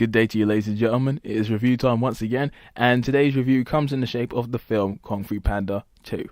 Good day to you, ladies and gentlemen. It is review time once again, and today's review comes in the shape of the film Kung-Fu Panda 2.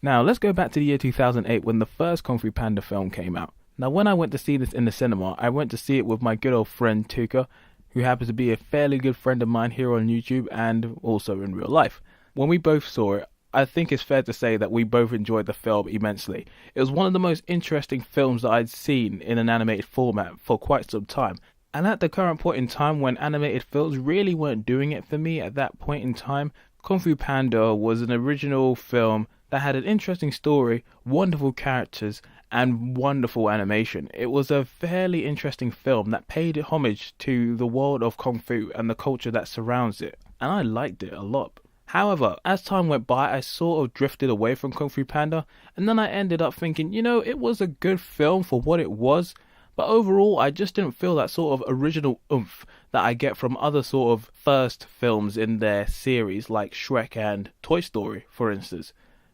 Now, let's go back to the year 2008 when the first Kung-Fu Panda film came out. Now, when I went to see this in the cinema, I went to see it with my good old friend Tuka, who happens to be a fairly good friend of mine here on YouTube and also in real life. When we both saw it, I think it's fair to say that we both enjoyed the film immensely. It was one of the most interesting films that I'd seen in an animated format for quite some time. And at the current point in time when animated films really weren't doing it for me at that point in time, Kung Fu Panda was an original film that had an interesting story, wonderful characters, and wonderful animation. It was a fairly interesting film that paid homage to the world of Kung Fu and the culture that surrounds it, and I liked it a lot. However, as time went by, I sort of drifted away from Kung Fu Panda, and then I ended up thinking, it was a good film for what it was, but overall, I just didn't feel that sort of original oomph that I get from other sort of first films in their series, like Shrek and Toy Story, for instance.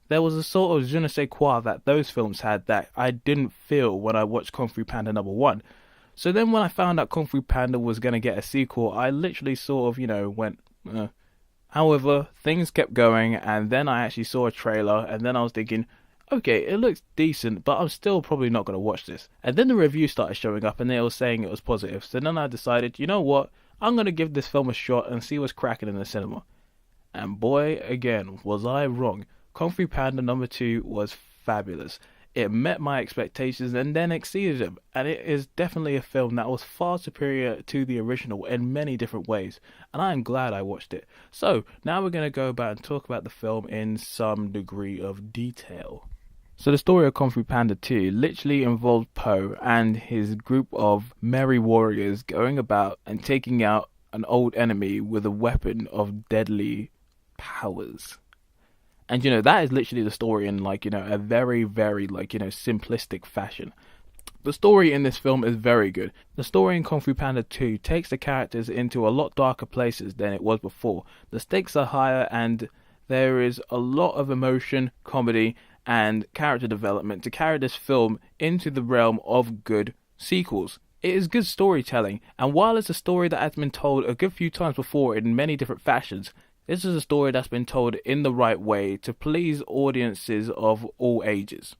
There was a sort of je ne sais quoi that those films had that I didn't feel when I watched Kung Fu Panda #1. So then when I found out Kung Fu Panda was going to get a sequel, I literally sort of, went, However, things kept going, and then I actually saw a trailer, and then I was thinking, okay, it looks decent, but I'm still probably not going to watch this. And then the reviews started showing up and they were saying it was positive. So then I decided, you know what? I'm going to give this film a shot and see what's cracking in the cinema. And boy, again, was I wrong. Kung Fu Panda #2 was fabulous. It met my expectations and then exceeded them. And it is definitely a film that was far superior to the original in many different ways. And I am glad I watched it. So now we're going to go about and talk about the film in some degree of detail. So the story of Kung Fu Panda 2 literally involved Po and his group of merry warriors going about and taking out an old enemy with a weapon of deadly powers. And that is literally the story in a very, very simplistic fashion. The story in this film is very good. The story in Kung Fu Panda 2 takes the characters into a lot darker places than it was before. The stakes are higher and there is a lot of emotion, comedy, and character development to carry this film into the realm of good sequels. It is good storytelling, and while it's a story that has been told a good few times before in many different fashions, this is a story that's been told in the right way to please audiences of all ages.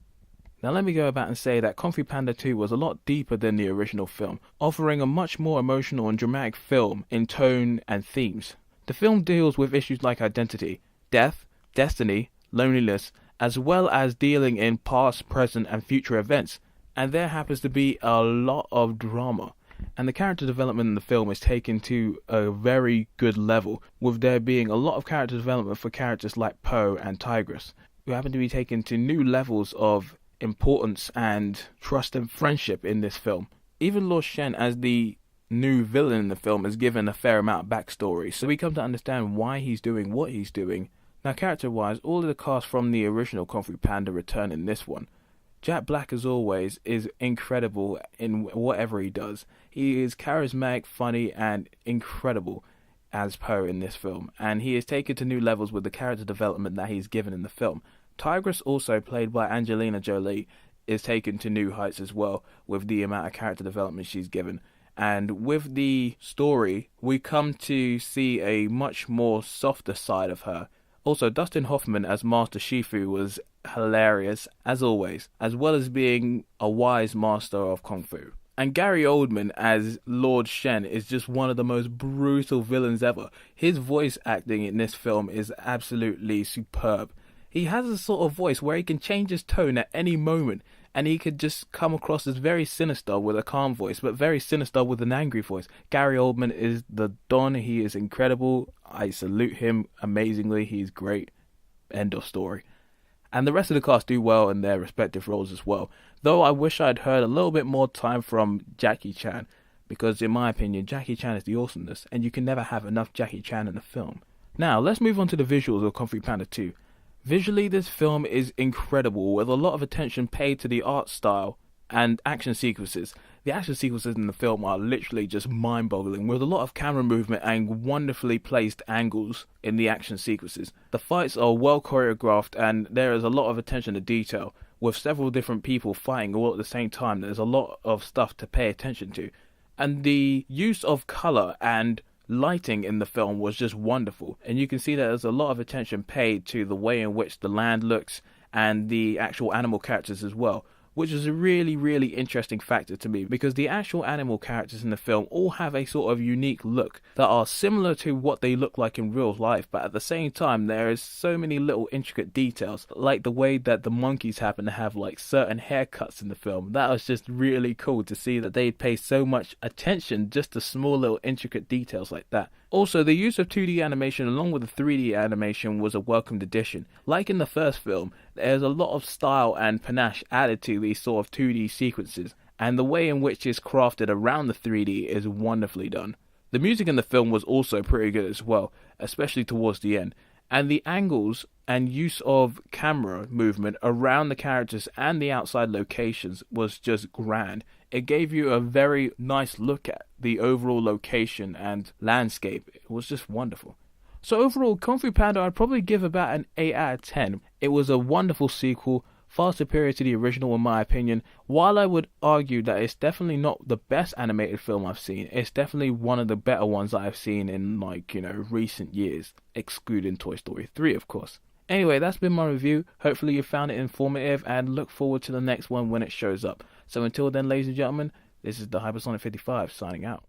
Now let me go about and say that Kung Fu Panda 2 was a lot deeper than the original film, offering a much more emotional and dramatic film in tone and themes. The film deals with issues like identity, death, destiny, loneliness, as well as dealing in past, present, and future events. And there happens to be a lot of drama. And the character development in the film is taken to a very good level, with there being a lot of character development for characters like Po and Tigress, who happen to be taken to new levels of importance and trust and friendship in this film. Even Lord Shen, as the new villain in the film, is given a fair amount of backstory, so we come to understand why he's doing what he's doing. Now, character-wise, all of the cast from the original Kung Fu Panda return in this one. Jack Black, as always, is incredible in whatever he does. He is charismatic, funny, and incredible as Po in this film, and he is taken to new levels with the character development that he's given in the film. Tigress, also played by Angelina Jolie, is taken to new heights as well with the amount of character development she's given. And with the story, we come to see a much more softer side of her. Also, Dustin Hoffman as Master Shifu was hilarious, as always, as well as being a wise master of Kung Fu. And Gary Oldman as Lord Shen is just one of the most brutal villains ever. His voice acting in this film is absolutely superb. He has a sort of voice where he can change his tone at any moment, and he could just come across as very sinister with a calm voice, but very sinister with an angry voice. Gary Oldman is the Don. He is incredible. I salute him amazingly. He's great. End of story. And the rest of the cast do well in their respective roles as well. Though I wish I'd heard a little bit more time from Jackie Chan, because in my opinion, Jackie Chan is the awesomeness, and you can never have enough Jackie Chan in a film. Now, let's move on to the visuals of Kung Fu Panda 2. Visually, this film is incredible, with a lot of attention paid to the art style and action sequences. The action sequences in the film are literally just mind-boggling, with a lot of camera movement and wonderfully placed angles in the action sequences. The fights are well choreographed, and there is a lot of attention to detail, with several different people fighting all at the same time. There's a lot of stuff to pay attention to. And the use of color and lighting in the film was just wonderful. And you can see that there's a lot of attention paid to the way in which the land looks and the actual animal characters as well, which is a really, really interesting factor to me, because the actual animal characters in the film all have a sort of unique look that are similar to what they look like in real life, but at the same time there is so many little intricate details, like the way that the monkeys happen to have like certain haircuts in the film. That was just really cool to see that they'd pay so much attention just to small little intricate details like that. Also, the use of 2D animation along with the 3D animation was a welcomed addition. Like in the first film, there's a lot of style and panache added to these sort of 2D sequences, and the way in which it's crafted around the 3D is wonderfully done. The music in the film was also pretty good as well, especially towards the end, and the angles and use of camera movement around the characters and the outside locations was just grand. It gave you a very nice look at the overall location and landscape. It was just wonderful. So overall, Kung Fu Panda I'd probably give about an 8 out of 10. It was a wonderful sequel, far superior to the original in my opinion. While I would argue that it's definitely not the best animated film I've seen, it's definitely one of the better ones that I've seen in recent years, excluding Toy Story 3 of course. Anyway, that's been my review. Hopefully you found it informative and look forward to the next one when it shows up. So until then, ladies and gentlemen, this is the Hypersonic 55 signing out.